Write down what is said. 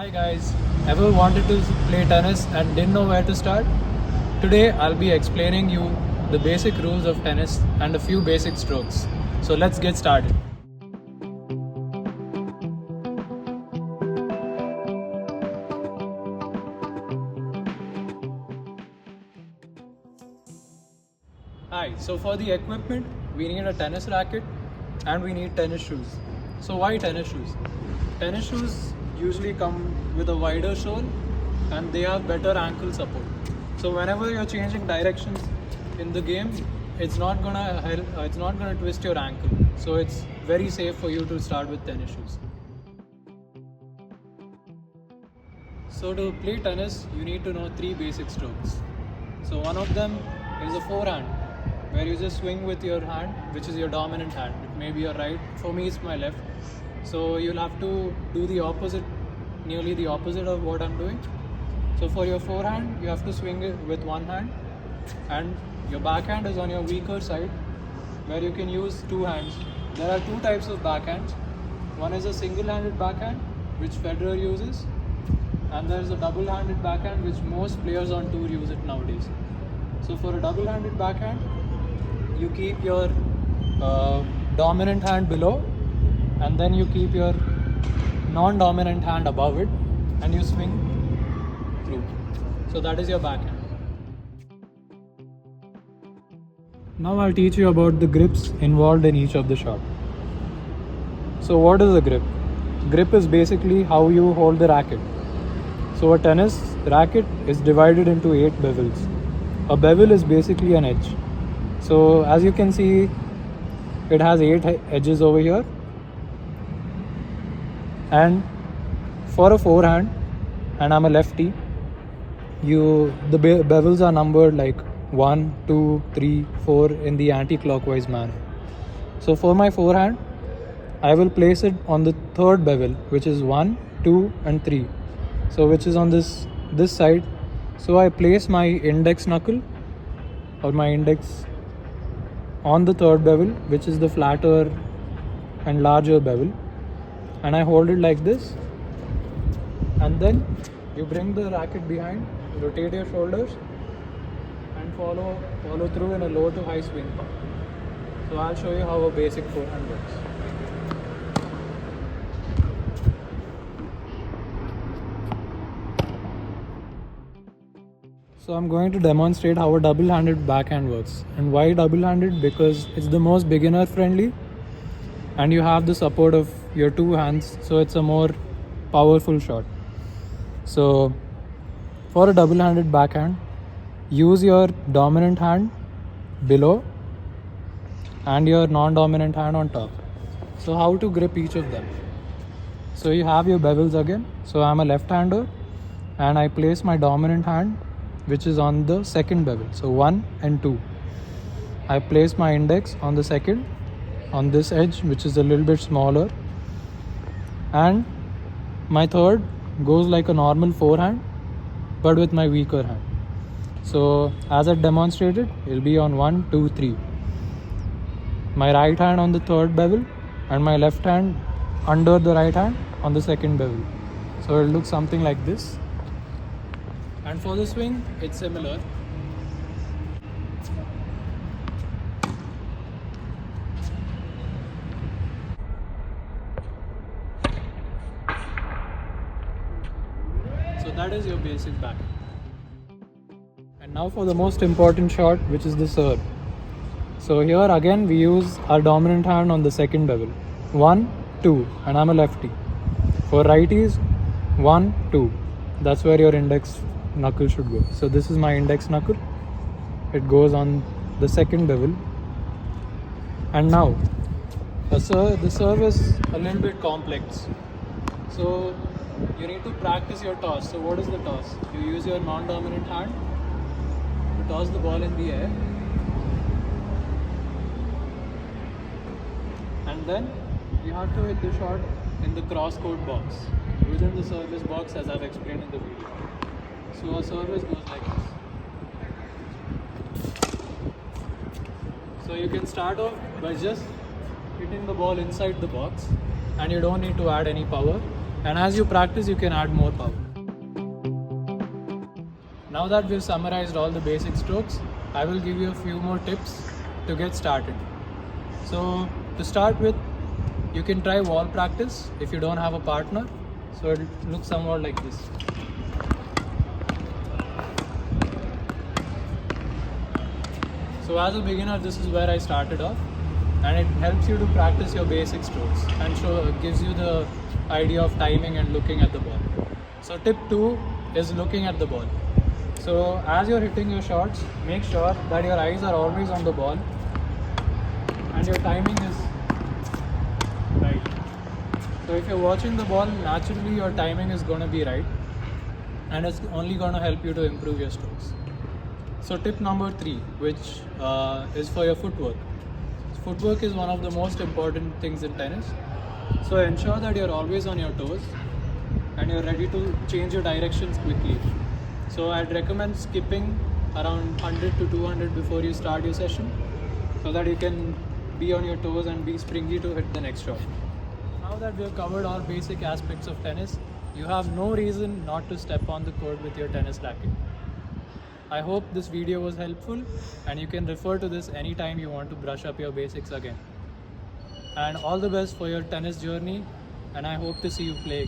Hi guys, ever wanted to play tennis and didn't know where to start? Today I'll be explaining you the basic rules of tennis and a few basic strokes. So let's get started. Hi, so for the equipment, we need a tennis racket and we need tennis shoes. So why tennis shoes? Tennis shoes usually come with a wider sole and they have better ankle support. So whenever you're changing directions in the game, it's not gonna twist your ankle. So it's very safe for you to start with tennis shoes. So to play tennis, you need to know three basic strokes. So one of them is a forehand, where you just swing with your hand, which is your dominant hand. It may be your right. For me, it's my left. So you'll have to do the opposite, nearly the opposite of what I'm doing. So for your forehand, you have to swing it with one hand, and your backhand is on your weaker side, where you can use two hands. There are two types of backhands. One is a single-handed backhand, which Federer uses, and there is a double-handed backhand which most players on tour use it nowadays. So for a double-handed backhand, you keep your dominant hand below and then you keep your non-dominant hand above it and you swing through. So that is your backhand. Now I'll teach you about the grips involved in each of the shot. So what is a grip? Grip is basically how you hold the racket. So a tennis racket is divided into 8 bevels. A bevel is basically an edge. So as you can see, it has 8 edges over here. And for a forehand, and I'm a lefty, the bevels are numbered like 1, 2, 3, 4 in the anti-clockwise manner. So for my forehand, I will place it on the third bevel, which is 1, 2 and 3. So which is on this side. So I place my index knuckle or my index on the third bevel, which is the flatter and larger bevel, and I hold it like this, and then you bring the racket behind, rotate your shoulders and follow through in a low to high swing. So I'll show you how a basic forehand works. So I'm going to demonstrate how a double-handed backhand works. And why double-handed? Because it's the most beginner friendly and you have the support of your two hands, so it's a more powerful shot. So for a double-handed backhand, use your dominant hand below and your non-dominant hand on top. So how to grip each of them? So you have your bevels again. So I'm a left-hander and I place my dominant hand, which is on the second bevel, so 1 and 2. I place my index on the second, on this edge, which is a little bit smaller, and my third goes like a normal forehand but with my weaker hand. So as I demonstrated, it will be on 1, 2, 3. My right hand on the third bevel and my left hand under the right hand on the second bevel. So it will look something like this. And for the swing, it's similar. So that is your basic backhand. And now for the most important shot, which is the serve. So here again we use our dominant hand on the second bevel. 1, 2, and I'm a lefty. For righties, 1, 2. That's where your index knuckle should go. So this is my index knuckle. It goes on the second bevel. And now the serve is a little bit complex. So you need to practice your toss. So what is the toss? You use your non-dominant hand to toss the ball in the air. And then you have to hit the shot in the cross-court box, within the service box, as I've explained in the video. So a service goes like this. So you can start off by just hitting the ball inside the box and you don't need to add any power. And as you practice, you can add more power. Now that we've summarized all the basic strokes, I will give you a few more tips to get started. So to start with, you can try wall practice if you don't have a partner. So it looks somewhat like this. So as a beginner, this is where I started off, and it helps you to practice your basic strokes and gives you the idea of timing and looking at the ball. So tip 2 is looking at the ball. So as you're hitting your shots, make sure that your eyes are always on the ball and your timing is right. So if you're watching the ball, naturally your timing is going to be right, and it's only going to help you to improve your strokes. So tip number 3, which is for your footwork. Footwork is one of the most important things in tennis. So ensure that you're always on your toes and you're ready to change your directions quickly. So I'd recommend skipping around 100 to 200 before you start your session, so that you can be on your toes and be springy to hit the next shot. Now that we've covered all basic aspects of tennis, you have no reason not to step on the court with your tennis racket. I hope this video was helpful, and you can refer to this anytime you want to brush up your basics again. And all the best for your tennis journey, and I hope to see you play